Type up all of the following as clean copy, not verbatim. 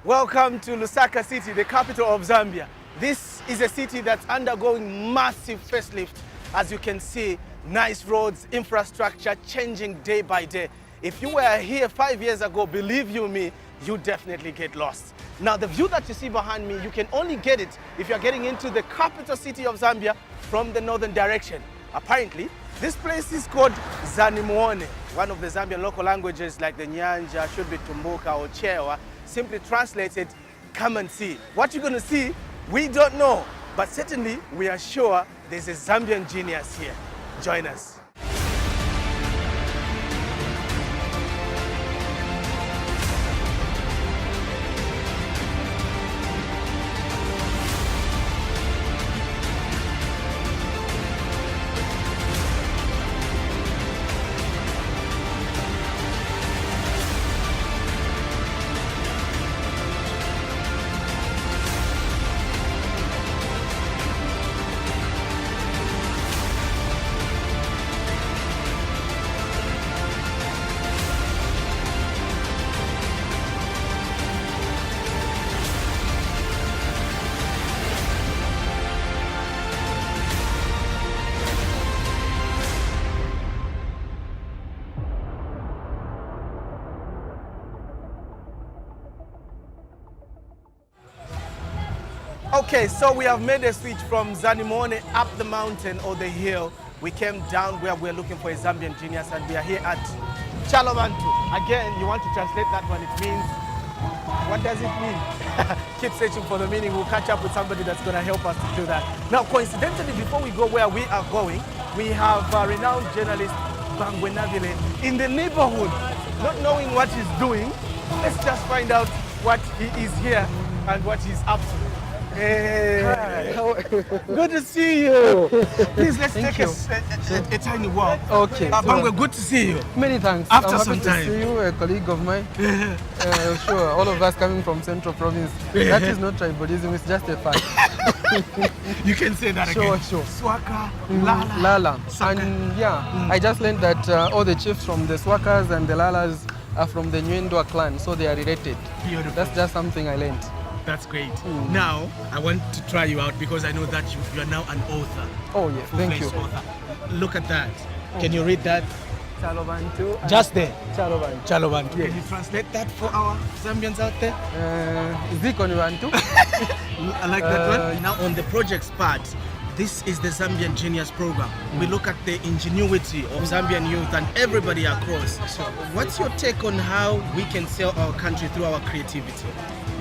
Welcome to Lusaka City, the capital of Zambia. This is a city that's undergoing massive facelift. As you can see, nice roads, infrastructure changing day by day. If you were here 5 years ago, believe you me, you definitely get lost. Now, the view that you see behind me, you can only get it if you're getting into the capital city of Zambia from the northern direction. Apparently, this place is called Zanimone. One of the Zambian local languages like the Nyanja, should be Tumbuka or Chewa, simply translated, come and see. What you're going to see, we don't know, but certainly we are sure there's a Zambian genius here. Join us. Okay, so we have made a switch from Zanimone up the mountain or the hill. We came down where we're looking for a Zambian genius, and we are here at Chalobantu. Again, you want to translate that one, it means, what does it mean? Keep searching for the meaning. We'll catch up with somebody that's going to help us to do that. Now, coincidentally, before we go where we are going, we have renowned journalist Bangwe Navile in the neighborhood. Not knowing what he's doing, let's just find out what he is here and what he's up to. Hey. Hi. Good to see you. Please, let's Thank take a tiny walk. Okay. Bangwe, good to see you. Many thanks. After I'm some happy time. to see you, a colleague of mine. Sure, all of us coming from Central Province. That is not tribalism, it's just a fact. You can say that again. Sure. Swaka, Lala. Lala. Saka. And yeah, I just learned that all the chiefs from the Swakas and the Lalas are from the Nyendwa clan, so they are related. Beautiful. That's just something I learned. That's great. Now, I want to try you out because I know that you are now an author. Oh yes, thank you. Author. Look at that. Can you read that? Chalobantu. Just there. Chalobantu. Chalobantu. Yes. Can you translate that for our Zambians out there? Zikonibantu. I like that one. Now, on the project's part, this is the Zambian Genius program. We look at the ingenuity of Zambian youth and everybody across. So, what's your take on how we can sell our country through our creativity?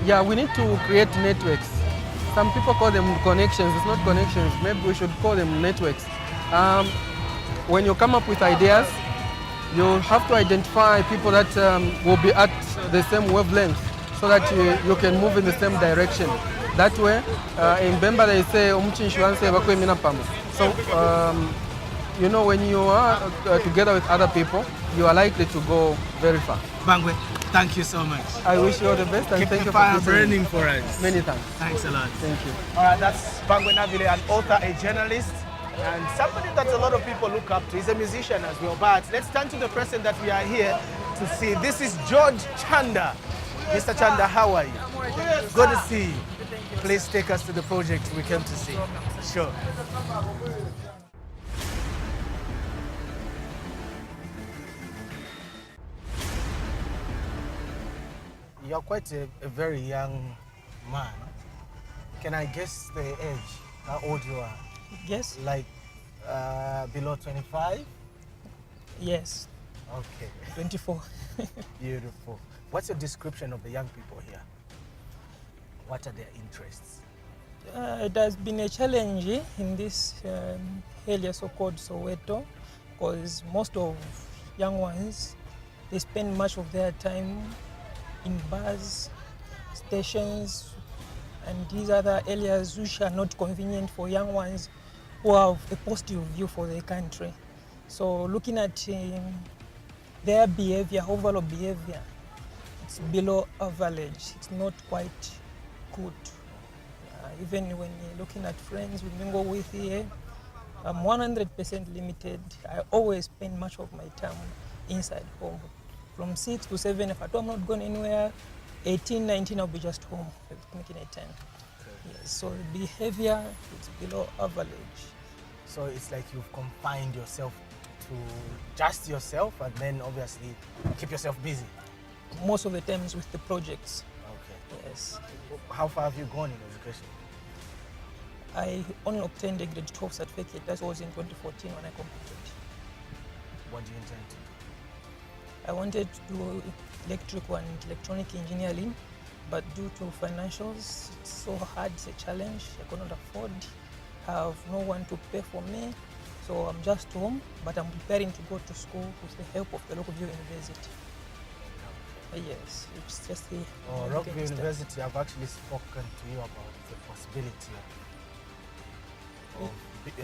Yeah, we need to create networks. Some people call them connections. It's not connections. Maybe we should call them networks. When you come up with ideas, you have to identify people that will be at the same wavelength so that you can move in the same direction. That way, in Bemba they say, so, you know, when you are together with other people, you are likely to go very far. Bangwe, thank you so much. I wish you all the best and Keep thank the you fire for listening. burning for us. Many thanks. Thanks a lot. Thank you. All right, that's Bangwe Navile, an author, a journalist, and somebody that a lot of people look up to. He's a musician as well. But let's turn to the person that we are here to see. This is George Chanda. Mr. Chanda, how are you? Good to see you. Please take us to the project we came to see. Sure. You're quite a very young man. Can I guess the age? How old you are? Yes. Like below 25? Yes. Okay. 24. Beautiful. What's your description of the young people here? What are their interests? It has been a challenge in this area so-called Soweto, because most of young ones, they spend much of their time in bars, stations, and these other areas which are not convenient for young ones who have a positive view for their country. So looking at their behavior, overall behavior, it's below average. It's not quite good. Even when you're looking at friends we mingle with here, I'm 100% limited. I always spend much of my time inside home. From 6 to 7, if I'm not going anywhere, 18, 19, I'll be just home, making a 10. Yes, so the behavior is below average. So it's like you've confined yourself to just yourself and then obviously keep yourself busy. Most of the times with the projects. Okay. Yes. How far have you gone in education? I only obtained a grade 12 certificate. That was in 2014 when I completed. What do you intend to do? I wanted to do electrical and electronic engineering, but due to financials, it's so hard, it's a challenge. I cannot afford, have no one to pay for me. So I'm just home, but I'm preparing to go to school with the help of the local university. Yes, it's just the... Rockville University, I've actually spoken to you about the possibility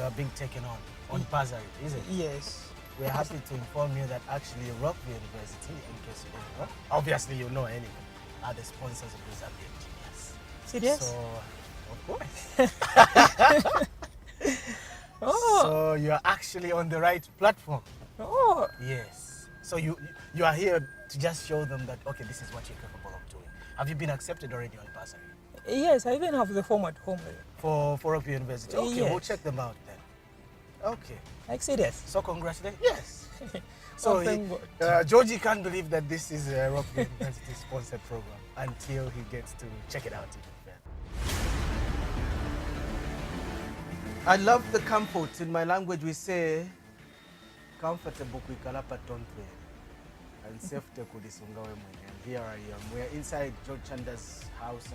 of being taken on bursary, is it? Yes. We're happy to inform you that actually Rockville University, in case you don't know, obviously you know anyway, are the sponsors of the Zambian Genius. Serious? So, of course. Oh. So you're actually on the right platform. Oh. Yes. So you are here to just show them that, okay, this is what you're capable of doing. Have you been accepted already on bursary? Yes, I even have the form at home. For Rockville University? Okay, Yes. we'll check them out then. Okay. Like serious? So congratulations. Yes. So Oh, thank God. Georgie can't believe that this is a Rockville University sponsored program until he gets to check it out even further. I love the comfort. In my language we say comfortable kuikalapa tontwe and safety kudisunga we mwenye. And here I am. We are inside George Chanda's house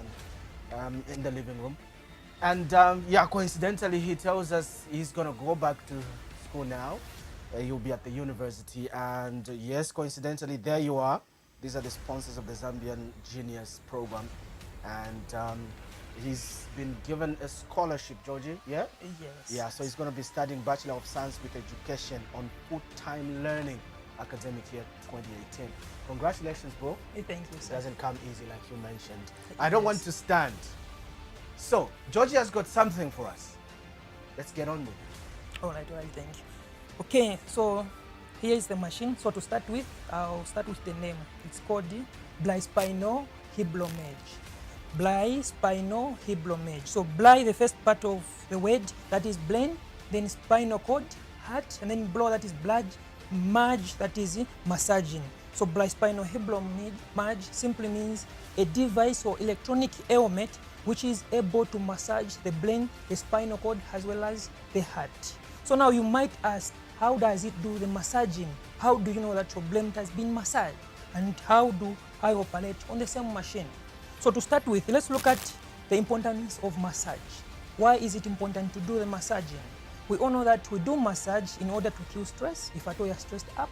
and in the living room. And yeah, coincidentally, he tells us he's going to go back to school now. He'll be at the university. And yes, coincidentally, there you are. These are the sponsors of the Zambian Genius program. And he's been given a scholarship, Georgie, yeah? Yes. Yeah, so he's going to be studying Bachelor of Science with Education on full-time learning academic year 2018. Congratulations, bro. Thank you, It sir. doesn't come easy like you mentioned. I don't want to stand. So, Georgie has got something for us. Let's get on with it. All right, thank you. Okay, so here is the machine. So to start with, I'll start with the name. It's called the Blispinal Hiblomage. Blispinal Hiblomage. So bli, the first part of the word, that is brain, then spinal cord, heart, and then blow, that is blood, mage, that is massaging. So blispinal hiblomage simply means a device or electronic ailment which is able to massage the brain, the spinal cord, as well as the heart. So now you might ask, how does it do the massaging? How do you know that your brain has been massaged? And how do I operate on the same machine? So to start with, let's look at the importance of massage. Why is it important to do the massaging? We all know that we do massage in order to kill stress, if at all you're stressed up.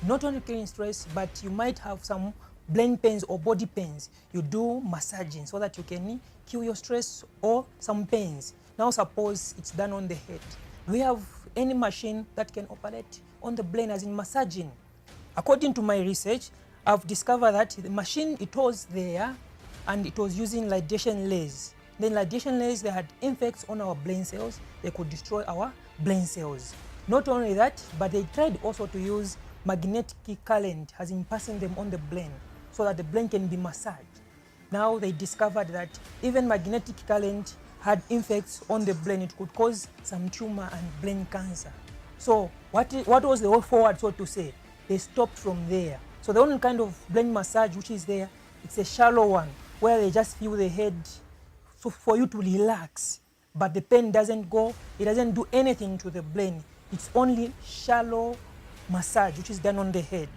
Not only killing stress, but you might have some brain pains or body pains. You do massaging so that you can kill your stress or some pains. Now suppose it's done on the head. We have any machine that can operate on the brain as in massaging. According to my research, I've discovered that the machine, it was there and it was using radiation lasers. Then radiation lasers, they had effects on our brain cells. They could destroy our brain cells. Not only that, but they tried also to use magnetic current as in passing them on the brain so that the brain can be massaged. Now they discovered that even magnetic current had effects on the brain. It could cause some tumor and brain cancer. So what was the way forward, so to say? They stopped from there. So the only kind of brain massage which is there, it's a shallow one where they just feel the head so for you to relax. But the pain doesn't go, it doesn't do anything to the brain. It's only shallow massage which is done on the head.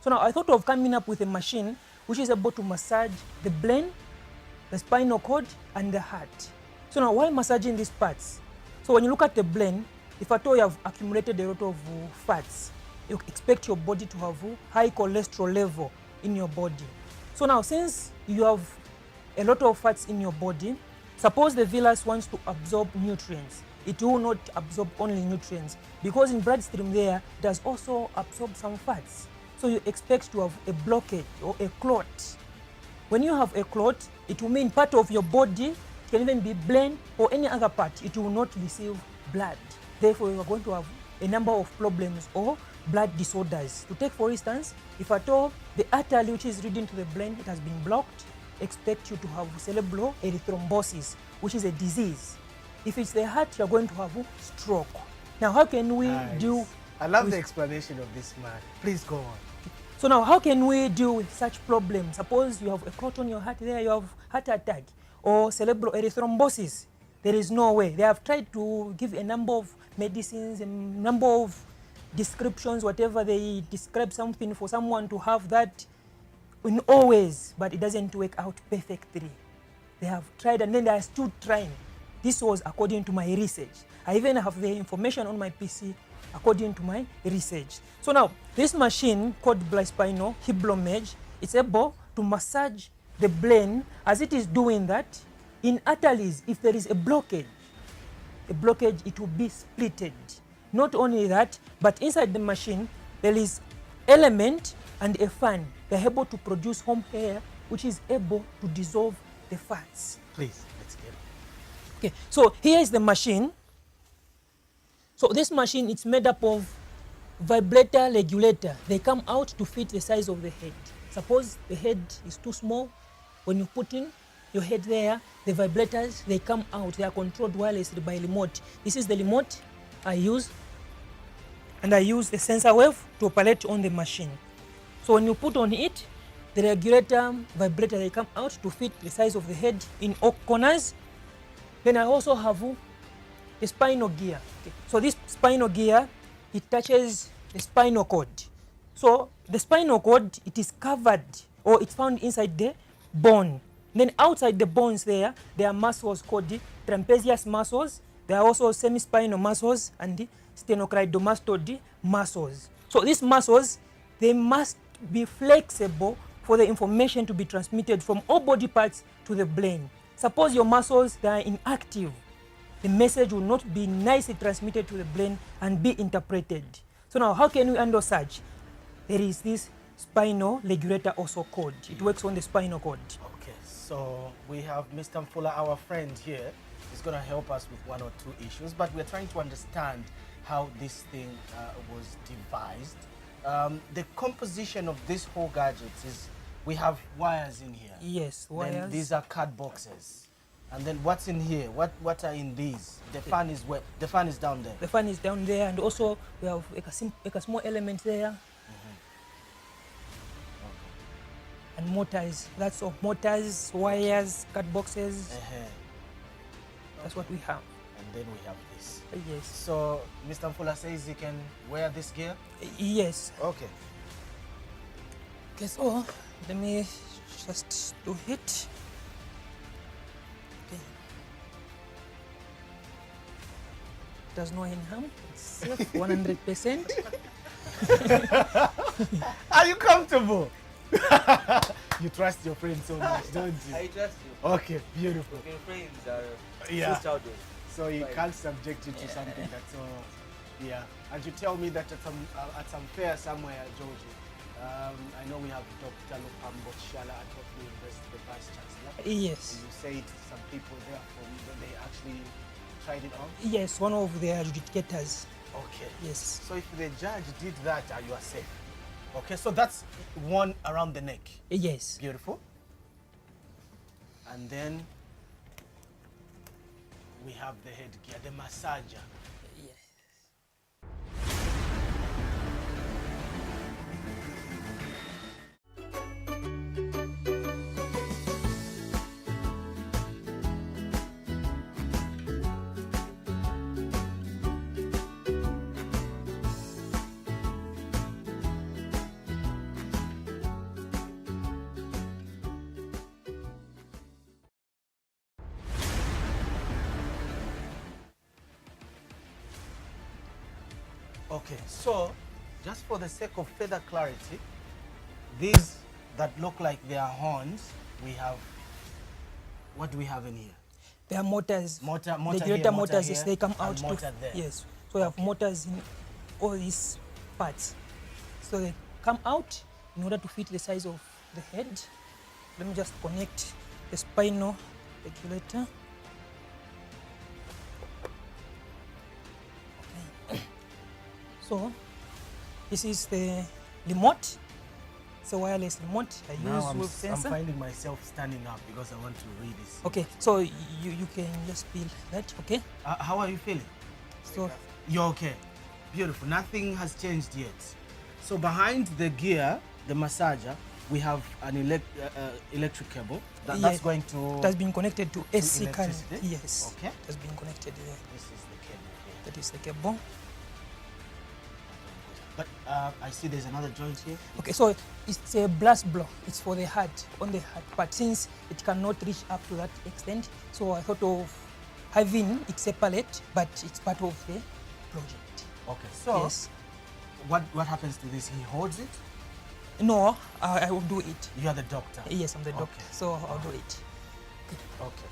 So now I thought of coming up with a machine which is able to massage the brain, the spinal cord, and the heart. So now why massaging these parts? So when you look at the brain, if at all you have accumulated a lot of fats, you expect your body to have high cholesterol level in your body. So now since you have a lot of fats in your body, suppose the villus wants to absorb nutrients. It will not absorb only nutrients because in bloodstream there, it does also absorb some fats. So you expect to have a blockage or a clot. When you have a clot, it will mean part of your body, it can even be brain or any other part, it will not receive blood. Therefore, you are going to have a number of problems or blood disorders. To take for instance, if at all the artery which is leading to the brain, it has been blocked, expect you to have cerebral erythrombosis, which is a disease. If it's the heart, you're going to have stroke. Now, how can we deal? I love the explanation of this man. Please go on. So now, how can we deal with such problems? Suppose you have a clot on your heart there, you have heart attack or cerebral erythrombosis. There is no way. They have tried to give a number of medicines, a number of descriptions, whatever they describe something for someone to have that in all ways, but it doesn't work out perfectly. They have tried and then they are still trying. This was according to my research. I even have the information on my PC according to my research. So now, this machine called bispinal Hiblomage, it's able to massage the brain. As it is doing that, in arteries, if there is a blockage, it will be splitted. Not only that, but inside the machine, there is element and a fan. They're able to produce home air, which is able to dissolve the fats. Please, let's get it. Okay, so here is the machine. So this machine, it's made up of vibrator regulator. They come out to fit the size of the head. Suppose the head is too small. When you put in your head there, the vibrators, they come out. They are controlled wirelessly by remote. This is the remote I use, and I use the sensor wave to operate on the machine. So when you put on it, the regulator, vibrator, they come out to fit the size of the head in all corners. Then I also have the spinal gear. Okay. So this spinal gear, it touches the spinal cord. So the spinal cord, it is covered, or it's found inside the bone. Then outside the bones there are muscles called the trapezius muscles. There are also semi-spinal muscles and the sternocleidomastoid muscles. So these muscles, they must be flexible for the information to be transmitted from all body parts to the brain. Suppose your muscles, they are inactive, the message will not be nicely transmitted to the brain and be interpreted. So now, how can we handle such? There is this spinal regulator also called. It works on the spinal cord. Okay, so we have Mr. Mfula, our friend here. He's going to help us with one or two issues, but we're trying to understand how this thing was devised. The composition of this whole gadget is, we have wires in here. Yes, wires. Then these are card boxes. And then what's in here? What are in these? The fan is where? The fan is down there. The fan is down there, and also we have a small element there. And motors, lots of motors, wires, card boxes. That's what we have. And then we have this. Yes. So Mr. Mfula says he can wear this gear? Yes. Okay. Okay, so let me just do it. Okay. Does no harm. It's safe, 100%. Are you comfortable? You trust your friend so much, don't you? I trust you. Okay, beautiful. Okay, friends are Yeah. so childish. So he can't subject you to something that's so, yeah. And you tell me that at some fair somewhere, Georgie, I know we have Dr. Lupambo Shala at Tokyo University, the Vice Chancellor. Yes. You said some people there from they actually tried it on? Yes, one of the adjudicators. Okay. Yes. So if the judge did that, you are safe. Okay, so that's one around the neck. Yes. Beautiful. And then we have the headgear, the massager. Yes. Okay, so just for the sake of further clarity, these that look like they are horns, we have, what do we have in here? There are motors. Motor regulator here, motors, here, yes, they come and out motor there. Yes. So we have motors in all these parts. So they come out in order to fit the size of the head. Let me just connect the spinal regulator. Okay. So this is the remote. It's a wireless remote. I use Now with I'm sensor. finding myself standing up because I want to read this. Okay, so you can just feel that. Okay, How are you feeling? so You're okay. Beautiful. Nothing has changed yet. So behind the gear, the massager, we have an electric cable that's Yes. going to. it has been connected to AC current. electricity? Yes. Okay. It has been connected there. This is the cable here. That is the cable. But I see there's another joint here. Okay, so it's a blast blow. It's for the heart, on the heart. But since it cannot reach up to that extent, so I thought of having it separate, but it's part of the project. Okay. So Yes. what happens to this? He holds it. No, I will do it. You are the doctor. Yes, I'm the doctor, Okay. so I'll do it. Okay.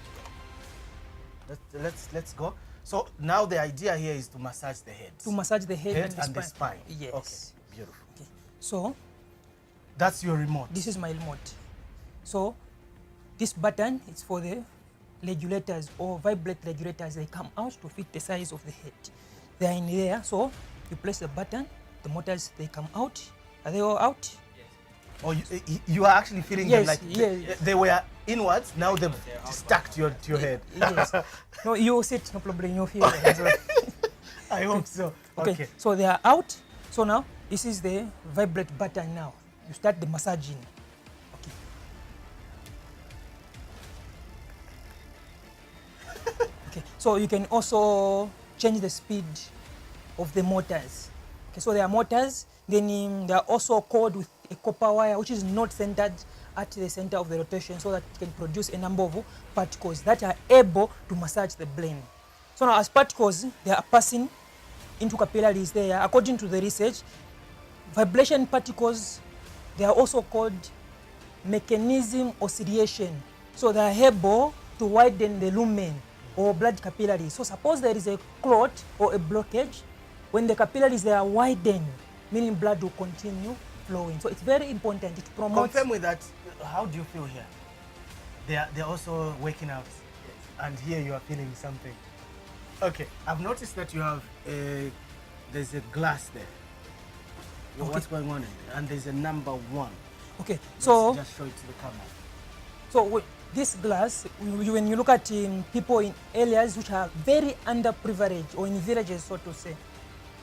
Let's go. So now the idea here is to massage the head. To massage the head, Head and and the spine. Yes. Okay. Beautiful. Okay. So That's your remote. this is my remote. So this button is for the regulators or vibrate regulators. They come out to fit the size of the head. They are in there. So you press the button, the motors they come out. Are they all out? Oh, you are actually feeling them Yes, like yes. they were inwards. Now they've stuck to your head. Yes. No, you sit, no problem. You feel it as well. I hope so. Okay. So they are out. So now this is the vibrate button. Now you start the massaging. Okay. Okay. So you can also change the speed of the motors. Okay. So there are motors. Then they are also coiled with a copper wire, which is not centered at the center of the rotation, so that it can produce a number of particles that are able to massage the brain. So now, as particles, they are passing into capillaries there. According to the research, vibration particles, they are also called mechanism oscillation. So they are able to widen the lumen or blood capillaries. So suppose there is a clot or a blockage, when the capillaries they are widened, meaning blood will continue flowing. So it's very important. It promotes. Confirm with that. How do you feel here? They're also waking up, and here you are feeling something. Okay, I've noticed that you have there's a glass there. Okay. What's going on in there? And there's a number 1. Okay, Let's so just show it to the camera. So this glass, when you look at people in areas which are very underprivileged or in villages, so to say,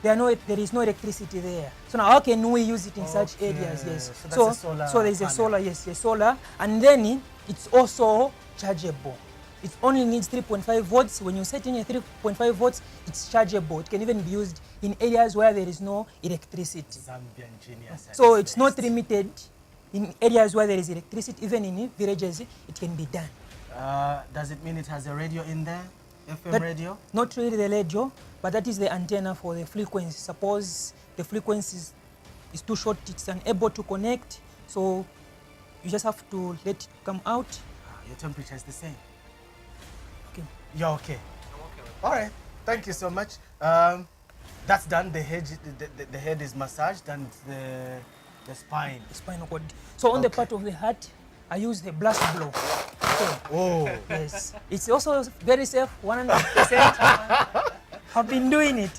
there is no electricity there. So now how can we use it in such areas? Yes. So that's a solar so there is a panel. solar, yes, a solar, and then it's also chargeable. It only needs 3.5 volts. When you set in a 3.5 volts, it's chargeable. It can even be used in areas where there is no electricity. Zambian Genius. So it's not limited in areas where there is electricity. Even in villages, it can be done. Does it mean it has a radio in there? FM That- radio? Not really the radio, but that is the antenna for the frequency. Suppose the frequency is too short, it's unable to connect, so you just have to let it come out. Your temperature is the same. Okay. You're okay. All right. Thank you so much. That's done. The head is massaged and the spine. The spinal cord. So on the Okay. part of the heart, I use the blast blow. So, Oh. yes, it's also very safe, 100%. I've been doing it.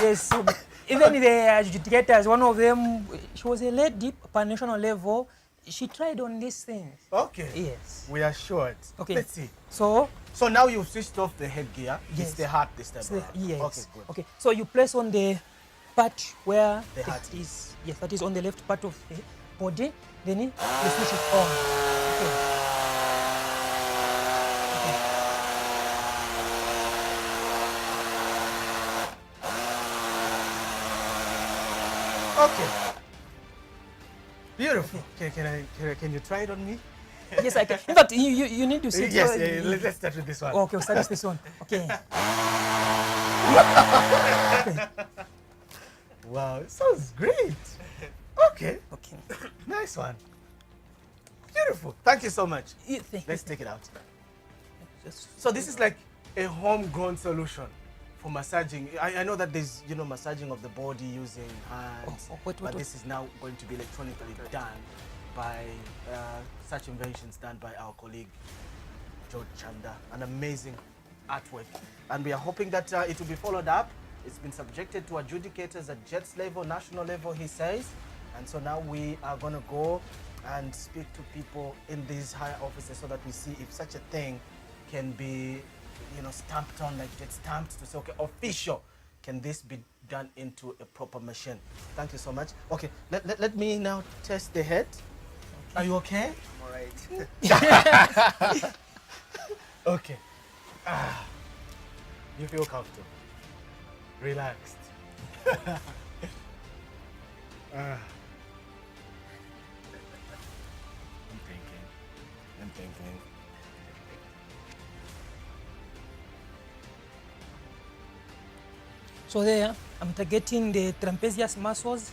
Yes, so even the adjudicators, one of them, she was a lady per national level. She tried on these things. Okay. Yes. We are short. Okay. Let's see. So So now you've switched off the headgear. Yes. It's the heart this time. around. yes. Okay, good. Okay. So you place on the part where The heart is. Yes, that is on the left part of the body. Then you switch it on. Okay. Okay. Beautiful. Okay, can you try it on me? Yes, I can. In fact, you need to sit. Yes, so- let's start with this one. Okay, we'll start with this one. Okay. Wow, it sounds great. Okay, Okay. nice one. Beautiful. Thank you so much. Let's take it out. So this is like a homegrown solution for massaging. I know that there's massaging of the body using hands, Wait. but this is now going to be electronically done by such inventions done by our colleague George Chanda. An amazing artwork, and we are hoping that it will be followed up. It's been subjected to adjudicators at JETS level, national level, he says, And so now we are going to go and speak to people in these higher offices so that we see if such a thing can be, stamped on, like get stamped to say, okay, official. Can this be done into a proper machine? Thank you so much. Okay, let me now test the head. Are you okay? I'm all right. Okay. You feel comfortable, relaxed. I'm thinking. So there, I'm targeting the trapezius muscles,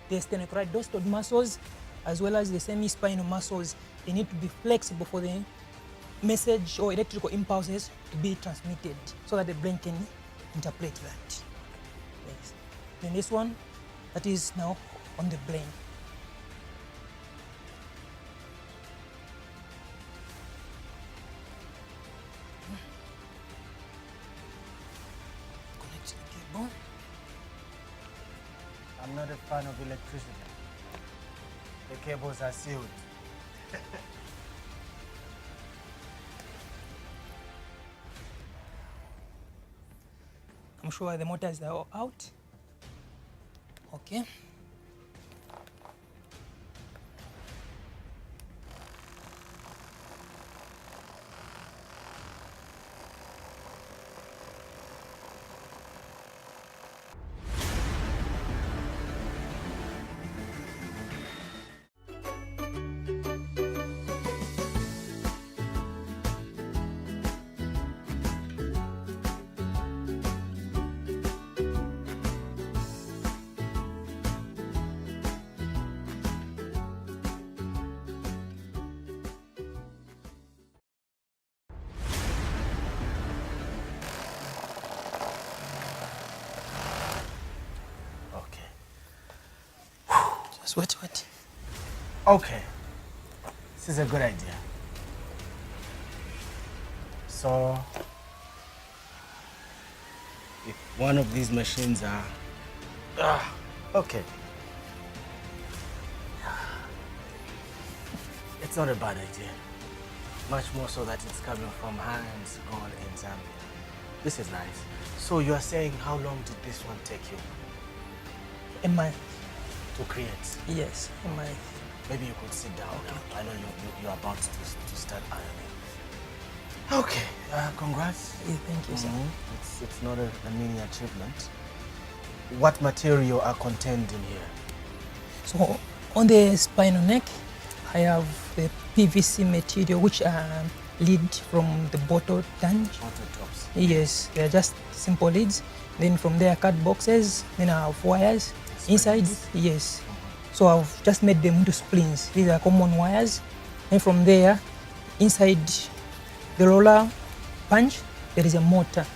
the sternocleidomastoid muscles, as well as the semi-spinal muscles. They need to be flexible for the message or electrical impulses to be transmitted so that the brain can interpret that. Yes. Then this one, that is now on the brain. Connect the cable. I'm not a fan of electricity. The cables are sealed. I'm sure the motors are all out. Okay. Okay. Just wait. Okay. This is a good idea. So, if one of these machines are... okay. It's not a bad idea. Much more so that it's coming from hands gone in Zambia. This is nice. So you are saying how long did this one take you A month. to create? Yes, a month. Maybe you could sit down now. I know you're about to start ironing. Okay, congrats. Yeah, thank you, sir. It's not a mini achievement. What material are contained in here? So on the spinal neck, I have the PVC material which lead from the bottle tank. Bottle tops. Yes, they are just simple leads. Then from there, cut boxes. Then I have wires inside. Yes. So I've just made them into splints. These are common wires. And from there, inside the roller punch, there is a motor.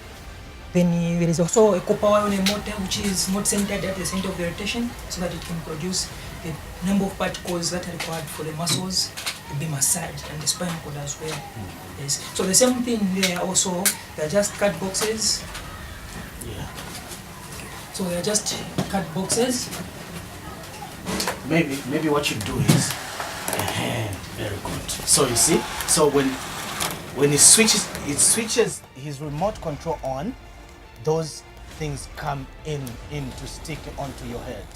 Then there is also a copper wire on a motor which is not centered at the center of the rotation so that it can produce the number of particles that are required for the muscles to be massaged and the spinal cord as well. Yes. So the same thing there also, they're just cut boxes. Yeah. So they're just cut boxes. Maybe what you do is, very good. So you see, so when it switches his remote control on, those things come in to stick onto your head.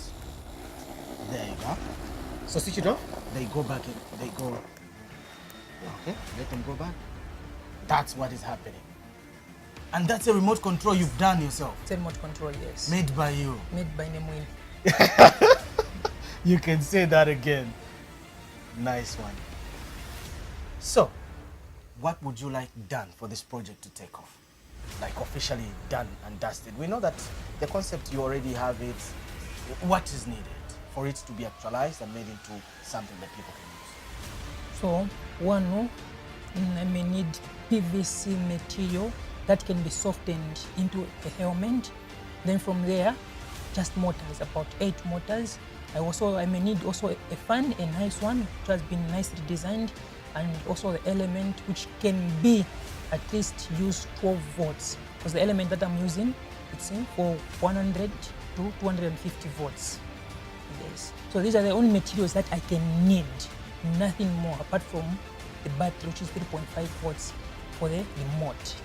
There you go. So switch it off. They go back in. They go. Okay, let them go back. That's what is happening. And that's a remote control you've done yourself. It's a remote control, yes. Made by you. Made by Nemwin. You can say that again. Nice one. So, what would you like done for this project to take off? Like officially done and dusted. We know that the concept, you already have it. What is needed for it to be actualized and made into something that people can use? So, one, I may need PVC material that can be softened into a helmet. Then from there, just motors, about 8 motors. I may need also a fan, a nice one, which has been nicely designed, and also the element which can be at least use 12 volts. Because the element that I'm using, it's in for 100 to 250 volts. Yes. So these are the only materials that I can need, nothing more apart from the battery, which is 3.5 volts for the remote.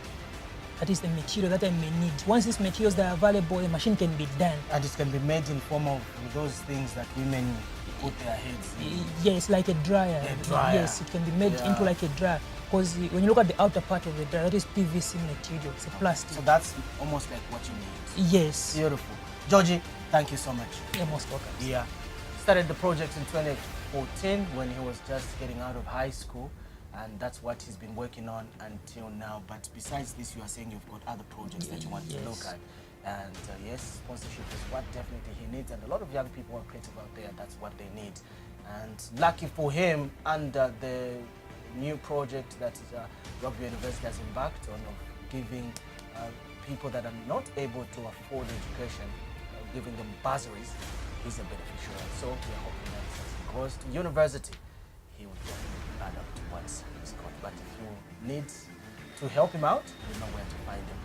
That is the material that I may need. Once these materials are available, the machine can be done. And it can be made in form of those things that women put their heads in. Yes, like a dryer. A dryer. Yes, it can be made into like a dryer. Because when you look at the outer part of the dryer, that is PVC material. It's a plastic. So that's almost like what you need. Yes. Beautiful. Georgie, thank you so much. You're most welcome. Yeah. Started the project in 2014 when he was just getting out of high school. And that's what he's been working on until now. But besides this, you are saying you've got other projects that you want to look at. And yes, sponsorship is what definitely he needs. And a lot of young people are creative out there. That's what they need. And lucky for him, under the new project that Rugby University has embarked on, of giving people that are not able to afford education, giving them bursaries, he's a beneficiary. So we are hoping that as he goes to university, he will definitely add up to what he's got. But if you need to help him out, you know where to find him.